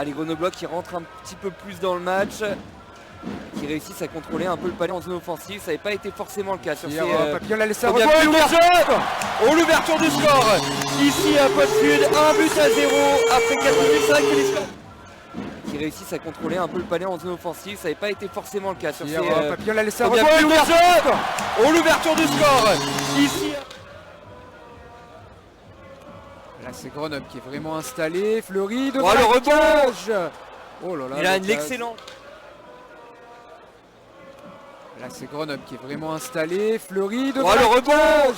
les Grenoblois qui rentrent un petit peu plus dans le match, qui réussissent à contrôler un peu le palais en zone offensive. Ça n'avait pas été forcément le cas sur ces... Papillon l'a laissé l'ouverture du score ici à Pôle Sud, 1-0 après 4 minutes. C'est vrai que les scores qui réussissent à contrôler un peu le palais en zone offensive. Ça n'avait pas été forcément le cas sur ces... Papillon l'a laissé l'ouverture du score ici. Là c'est Grenoble qui est vraiment installé. Fleury de le rebond. Oh là là. Il a une excellente. Là c'est Grenoble qui est vraiment installé. Fleury de le rebond.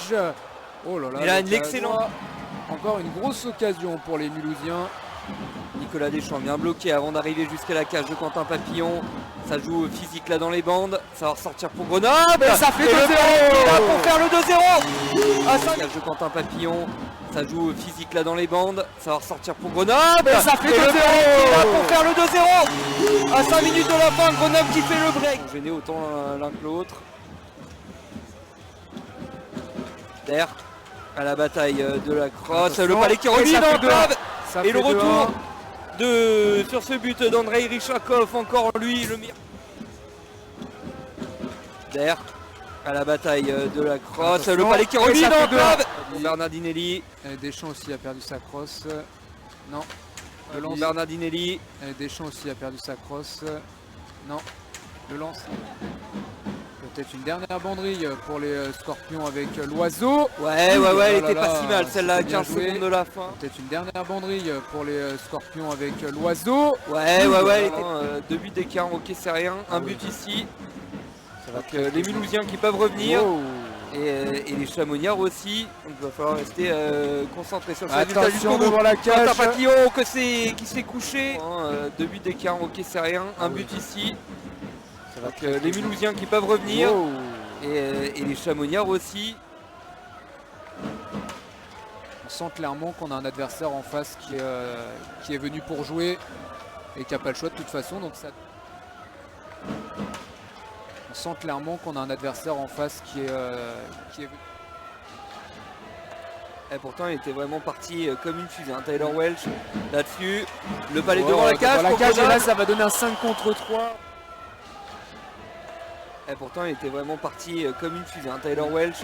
Oh là là. Il a une excellente. Encore une grosse occasion pour les Mulhousiens. Nicolas Deschamps bien bloqué avant d'arriver jusqu'à la cage de Quentin Papillon. Ça joue physique là dans les bandes. Ça va ressortir pour Grenoble. Et ça fait 2-0 pour faire le 2-0. À 5 cage de Quentin Papillon. Ça joue physique là dans les bandes. Ça va ressortir pour Grenoble. Et ça fait 2-0 pour faire le 2-0. À 5 minutes de la fin, Grenoble qui fait le break. Gêné autant l'un que l'autre. D'air à la bataille de la crosse. Le palais qui remis dans le club. Et le retour sur ce but d'Andrei Richakov, encore lui le mire. D'air à la bataille de la crosse. Le palais qui remis dans le club. Bernardinelli. Deschamps aussi a perdu sa crosse. Non. Le lance Bernardinelli. Deschamps aussi a perdu sa crosse. Non. Le lance. Peut-être une dernière banderille pour les Scorpions avec l'Oiseau. Ouais, elle était pas si mal celle-là à 15 secondes de la fin. Peut-être une dernière banderille pour les Scorpions avec l'Oiseau. Ouais, deux buts d'écart, ok c'est rien. Un but ici. Donc les Mulhousiens qui peuvent revenir. Et les Chamoniards aussi. Donc il va falloir rester concentré sur ce résultat jusqu'au bout. Devant la cage. Quentin Papillon qui s'est couché. Deux buts d'écart, ok c'est rien. Un but ici. Donc les Mulhousiens qui peuvent revenir. Et les Chamoniards aussi. On sent clairement qu'on a un adversaire en face qui est venu pour jouer et qui n'a pas le choix de toute façon. Donc ça... On sent clairement qu'on a un adversaire en face qui est venu. Et pourtant il était vraiment parti comme une fusée. Tyler Welch là-dessus. Le palais devant la cage. Et là ça va donner un 5 contre 3. Et pourtant il était vraiment parti comme une fusée. Tyler Welch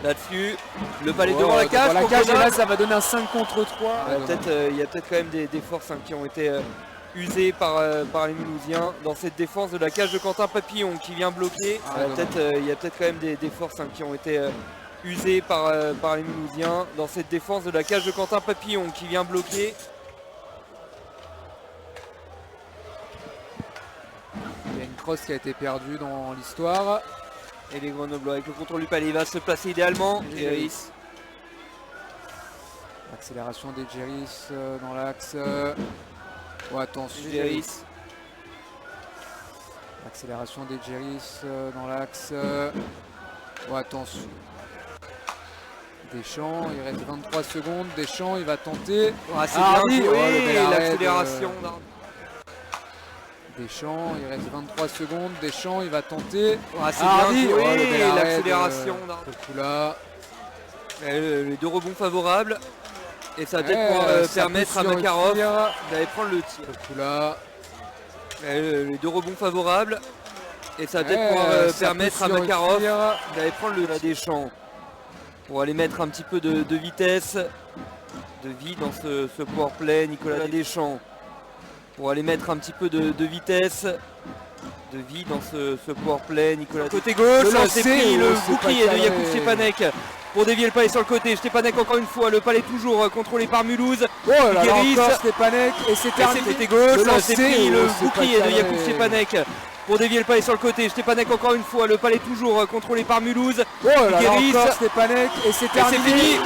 là-dessus. Le palais devant la cage. Et là ça va donner un 5 contre 3. Il y a peut-être quand même des forces qui ont été usées par les Mulhousiens dans cette défense de la cage de Quentin Papillon qui vient bloquer. Il y a peut-être quand même des forces qui ont été usées par les Mulhousiens dans cette défense de la cage de Quentin Papillon qui vient bloquer. Il y a une crosse qui a été perdue dans l'histoire. Et les Grenoblois avec le contrôle du palais, il va se placer idéalement. Géris. Accélération des Géris dans l'axe. Oh, attention. Géris. Accélération des Géris dans l'axe. Oh, attention. Deschamps, il reste 23 secondes. Deschamps, il va tenter. C'est bien joué, l'accélération. Deschamps, il reste 23 secondes. Deschamps, il va tenter. C'est bien joué, l'accélération. Les deux rebonds favorables. Et ça va peut-être permettre à Makarov d'aller prendre le tir. Les deux rebonds favorables. Et ça va peut-être permettre à Makarov d'aller prendre le Deschamps. Pour aller mettre un petit peu de vitesse, de vie dans ce powerplay. Nicolas Deschamps. Pour aller mettre un petit peu de vitesse, de vie dans ce powerplay. Nicolas côté gauche, c'est pris le bouclier de Jakub Stepanek pour dévier le palais sur le côté. Stepanek encore une fois, le palais toujours contrôlé par Mulhouse. Guéris, Stepanek et c'est terminé. Côté gauche, c'est pris le bouclier de Jakub Stepanek pour dévier le palais sur le côté. Stepanek encore une fois, le palais toujours contrôlé par Mulhouse. Guéris, Stepanek et c'est terminé.